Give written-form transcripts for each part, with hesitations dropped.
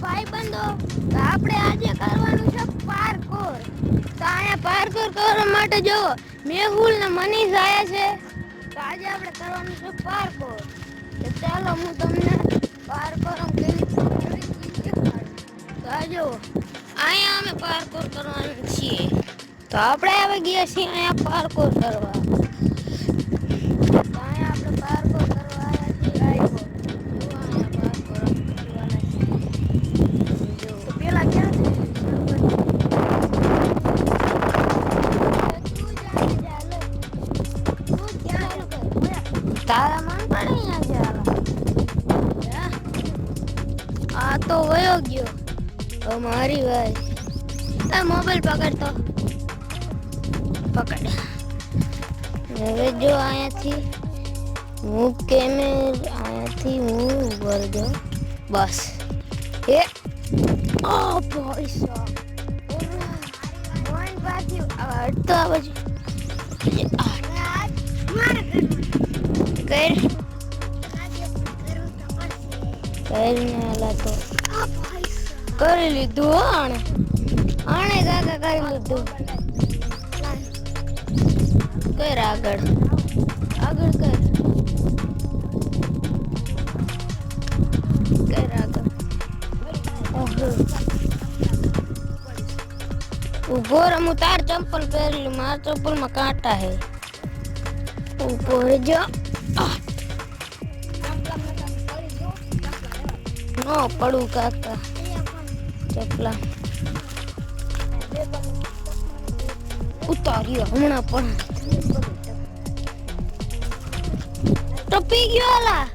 ભાઈબંધો આપણે આજે કરવાનું છે પાર્કોર. તો અહીંયા પાર્કોર કરવા માટે જો મેહુલ ને મનીષ આયા છે. તો આજે આપણે કરવાનું છે પાર્કોર. તો ચાલો હું તમને પાર્કોર કેવી શીખવાડું. તો આ જો અહીંયા અમે પાર્કોર કરવાનું છીએ. તો આપણે આવી ગયા છીએ અહીંયા પાર્કોર કરવા. તો અહીંયા આપણે પાર્કોર કરવા આવ્યા છીએ. તારા મન પડે અહીંયા ચાલો. આ તો વયો ગયો. તો મારી ભાઈ તાર મોબાઈલ પકડતો પકડ. હવે જો અહીંયાથી હું અહીંયાથી હું ઉભર ગયો બસ. એ ઓ પૈસા મોઈન પાછી હટતો આ બાજુ કરીને હાલા તો કરી લીધું હો આણે કાકા કરી લીધું. કર આગળ કર ઉભો રે. હું તાર ચંપલ પહેરી મારા ચંપલ માં કાંટા હે. ઉભો રહેજો. નો પડું કાકા ચપલા ઉતાર્યો હમણાં પણ ટપી ગયો અલા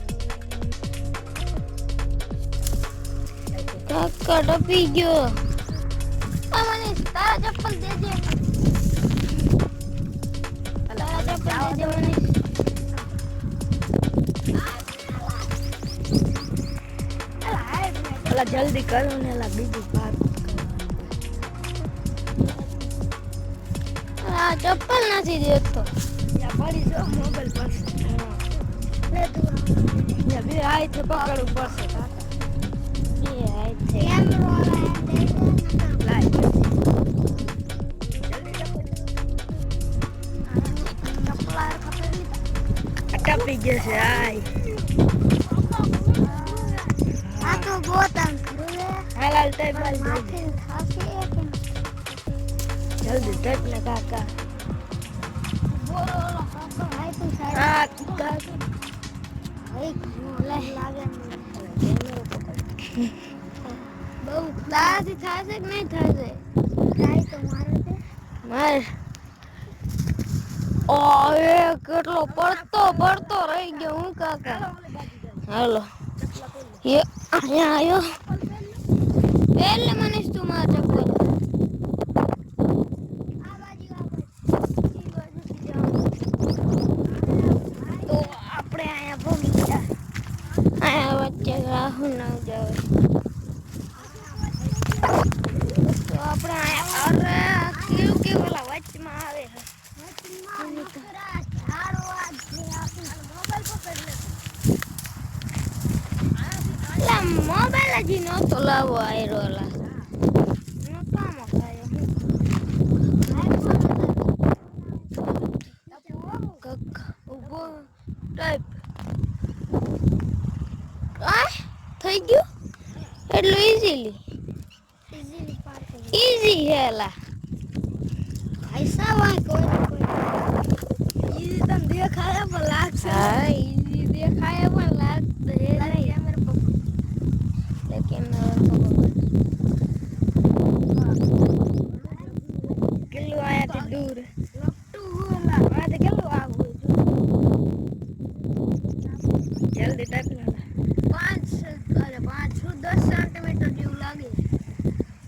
કાકા ટપી ગયો. મને તારા ચપ્પલ દેજે. તારા ચપ્પલ દેજે મને. જલ્દી કરો ને બીજું પાર. આ ચપ્પલ નથી દેતો. પડી જો મોબાઈલ પડશે. બે હાથ પકડવું પડશે. બે હાથ ટપી જશે. આ તો બોતમ હાલાલ ટેબલ જલ્દી ટચ ને કાકા. બહુ તારાથી થશે કે નહીં થશે? મારે કેટલો પડતો રહી ગયો હું કાકા. હાલો અહીંયા આવ્યો એટલે મનીષ તું મારા ચપ્પલ તો આપણે અહીંયા ભોગી ગયા. અહીંયા વચ્ચે રાહુલ ના જાવે તો આપણે અહીંયા કેવું ઓલા વચમાં આવે મોબાઈલ હજી નતો લાવો આયરો લા થઈ ગયું એટલું ઈઝી હેલા પૈસા ઈઝી તને દેખાય પણ લાગશે. હા ઈઝી દેખાય પણ લાગશે કેટલું આયાથી દૂર કેટલું આવું જલ્દી ટાઈપ 5-10 સેન્ટીમીટર જેવું લાગે.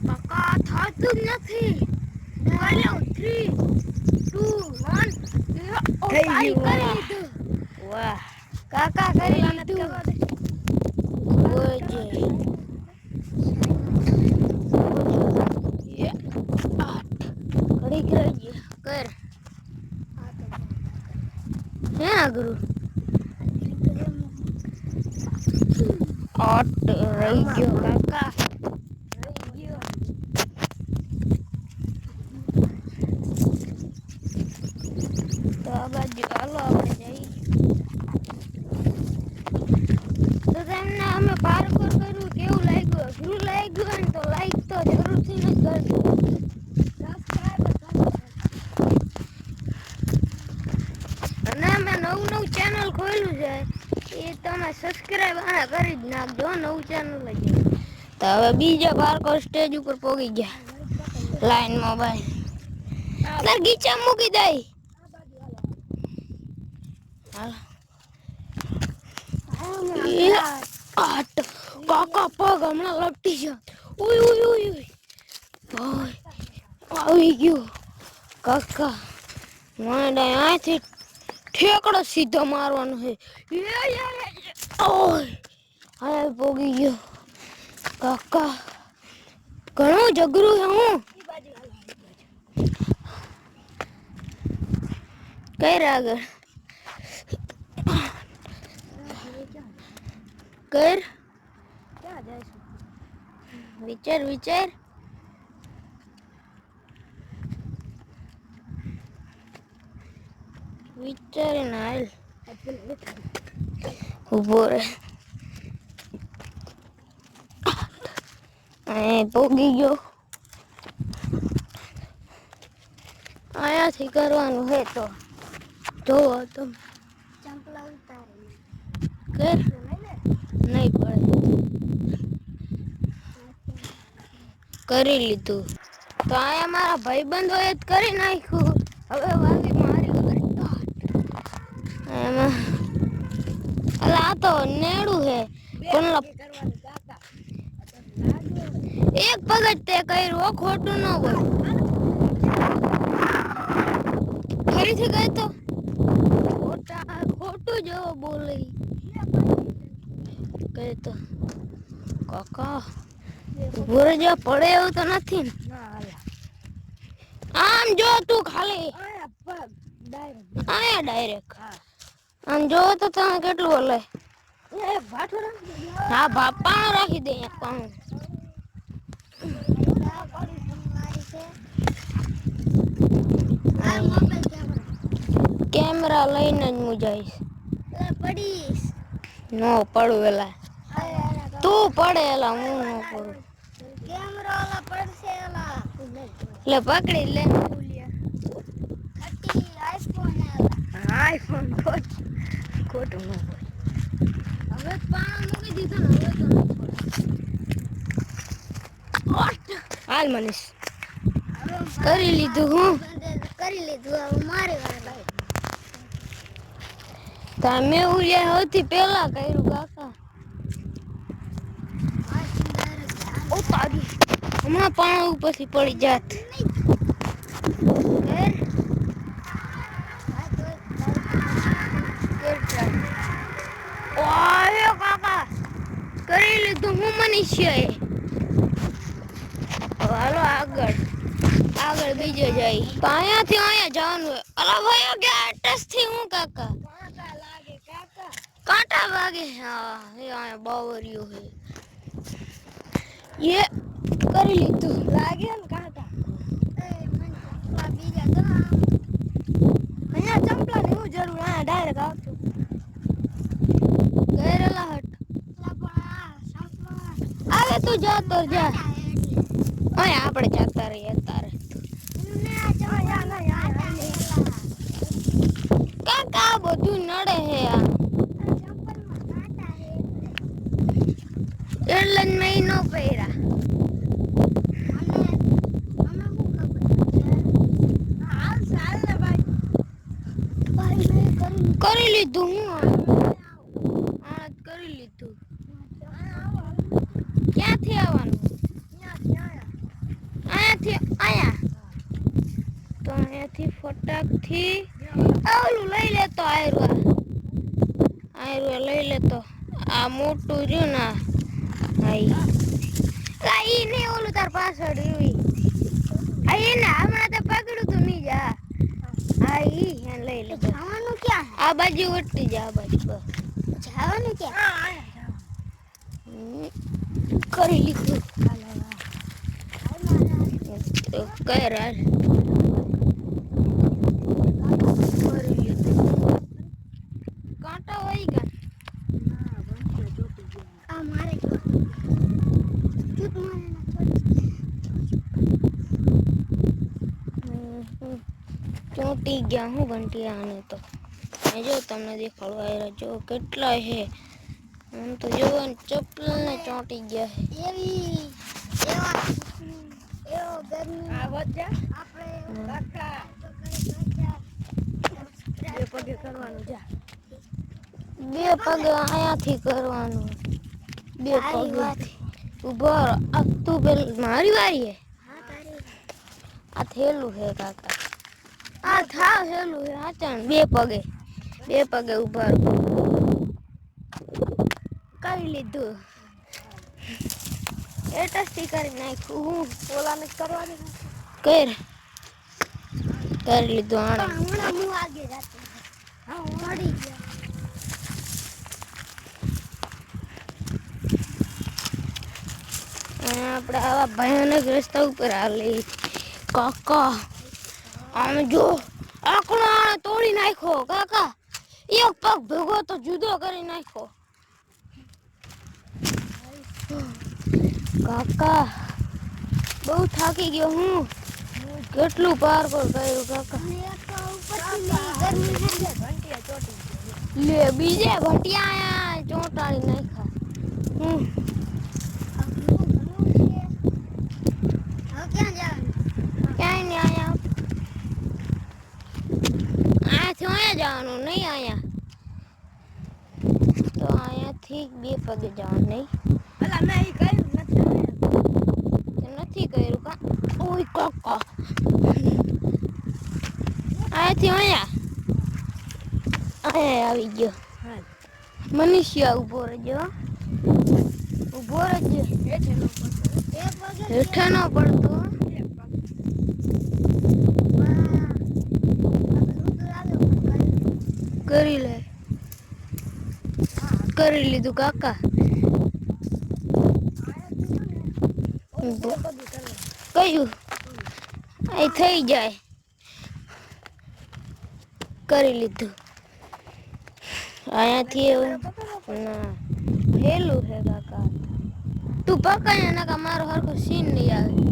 કાકા થતું જ નથી. 3, 2, 1 વાહ કાકા કરી લીધું. કર હે ગુરુ આટ રહી ગયો કાકા. લાગ્યું હોય ને તો લાઈક તો જરૂરથી જ કરજો. અને મેં નવું ચેનલ ખોલ્યું છે એ તમે સબસ્ક્રાઇબ કરી જ નાખજો. નવું ચેનલ જ તો હવે બીજા બાળકો સ્ટેજ ઉપર પોગી ગયા લાઈન મોબાઈલ ગીચા મૂકી દઈ. કાકા પગ હમણાં લપટી છે. ઉય ઉય ઉય ઉય આવી ગયું કાકા. મને અહીંથી ઠેકડો સીધો મારવાનો છે. ઓય પોગી ગયો કાકા. ઘણું જગરું છે. હું કઈ આગળ કર વિચાર વિચાર. વિચારીને હાલ. ઉભો રે. પોગી ગયો. અહીંયાથી કરવાનું હે તો જોવો તમે. ચંપલા ઉતારી કર નહીં પડે. કરી લીધું તો અહીંયા મારા ભાઈબંધો એ જ કરી નાખ્યું. હવે વાલી મારી એમાં આ તો નેડું હે પણ એક પગજ તે કર્યું ખોટું ન હોય. ફરીથી ગઈ તો ખોટું જેવો બોલે ગઈ તો કાકા. ભૂરે જો પડે એવું તો નથી ને. આમ જો તું ખાલી આયા ડાયરેક્ટ આમ જો તો તમે કેટલું હલે. હા બાપા રાખી દે. કેમેરા લઈને જ હું જઈશ. પડીશ નો પડું એલા તું પડે એલા હું ન પડું. કેમેરા ઓલા પડશે એલા લે પકડી લે. આઈફોન ખોટું ન હોય. હવે પાણી મૂકી દીધું ને હવે તો હાલ મનીષ કરી લીધું. હું કરી લીધું. હવે મારી વાર તમે ઉલ્યા સૌથી પહેલા કર્યું કાકા. ઉતારી હમણાં પાણી ઉપરથી પડી જાત. કાકા કરી લીધું. હું મનીષ હાલો આગળ આગળ બીજો જાય તો અહીંયાથી અહીંયા જવાનું. અલા ભાઈ ગયા એડ્રેસ થી. હું કાકા કાંટા વાગે. હા એ અહીંયા બાવરિયો હે ये કરી લીધું. લાગે ને કાંટા બીજા તો અહીંયા ચંપલા ની હું જરૂર. અહીંયા ડાયરેક્ટ આવતું ગયેલા હટ આવે તું જા તો જા. અહીંયા આપણે જતા રહીએ તારે કાકા. બધું નડે હે એટલે જ મેં નો પહેર્યા. કરી લીધું. હું કરી લીધું. ક્યાંથી આવવાનું? અહીંયાથી અહીંયા તો અહીંયાથી ફટાકથી ઓલું લઈ લેતો. આયરું લઈ લેતો. આ મોટું રહ્યું ને ઈ ને ઓલું તાર પાછળ રહ્યું એને હમણાં તો પકડ્યું તું નહીં. જા હા ઈ લઈ લે. જવાનું ક્યાં? આ બાજુ વટતી જા. આ બાજુ જવાનું ક્યાં? કરી લીધું. કર હાલ કરી લીધું. કાંટા હોય ગયા. આ મારે ચોંટી ગયા હું ઘંટિયાને તો જો તમને દેખાડવા આવ્યા જો કેટલા હે આમ તો જોવો ને ચપ્પલ ને ચોંટી ગયા હે એવી એવો ગરમી આ વચ્ચે આપણે બે પગે કરવાનું જા બે પગે અહીંયાથી કરવાનું બે પગે ઉભો આ તું પેલ મારી વારી હે આ થેલું હે કાકા આ થા થેલું હે આચાન બે પગે ઉભા કરી લીધું એટસથી કરી નાખ્યું હું ઓલાને કરવાની કરી લીધું આણે હમણાં હું આગે જાતો હા હું મળી ગયા આપણે આવા ભયાનક રસ્તા ઉપર હાલે કાકા આમ જો આકડો આણે તોડી નાખ્યો કાકા એક પગ ભેગો તો જુદો કરી નાખ્યો કાકા બહુ થાકી ગયો હું કેટલું પાર્કોર કર્યું કાકા લે બીજે ઘટિયા ચોંટાડી નાખ્યા ક્યાંય નહીં અહીંયાથી અહીંયા જવાનું નહીં અહીંયા તો અહીંયાથી બે પગે જવાનું નહીં નથી કર્યું કા ઓય કાકા અહીંયાથી અહીંયા આવી ગયો મનુષ્ય ઉભો રહેજો હેઠે ન પડતો કરી લીધું કાકા કયું અહીં થઈ જાય કરી લીધું અહીંયાથી એવું ના હેલું છે કાકા તું પકડ નાકા મારો હરખો સીન નહીં આવે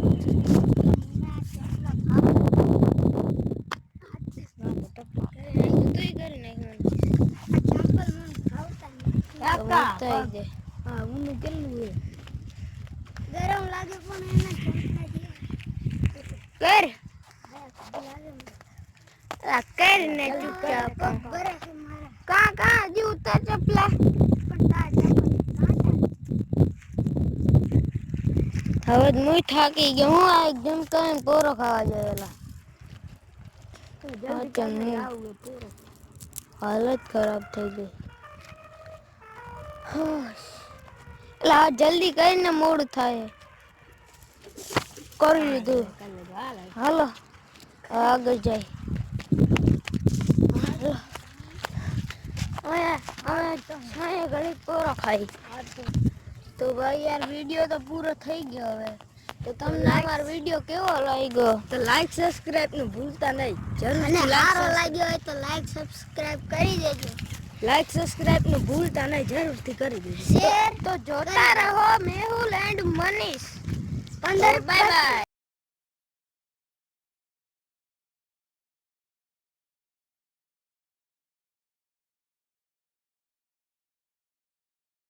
ગરમ લાગે પણ કરીને ચૂપચાપ કા જૂતા ચપલા હવે હું થાકી ગયો હું આ એકદમ કઈ પોરો ખાવા ગયેલા હાલત ખરાબ થઈ ગઈ એટલે આ જલ્દી કરીને મોડું થાય કરી લીધું હાલો આગળ જાય ઘડી પોરો ખાઈ તો ભાઈ યાર વિડીયો તો પૂરો થઈ ગયો હવે તો તમને અમારો વિડીયો કેવો લાગ્યો તો લાઈક સબસ્ક્રાઇબ નું ભૂલતા નહીં જરૂર સારો લાગ્યો હોય તો લાઈક સબસ્ક્રાઇબ કરી દેજો લાઈક સબસ્ક્રાઇબ નું ભૂલતા નહીં જરૂરથી કરી દેજો શેર તો જોતા રહો Mehul and Manish 15 bye bye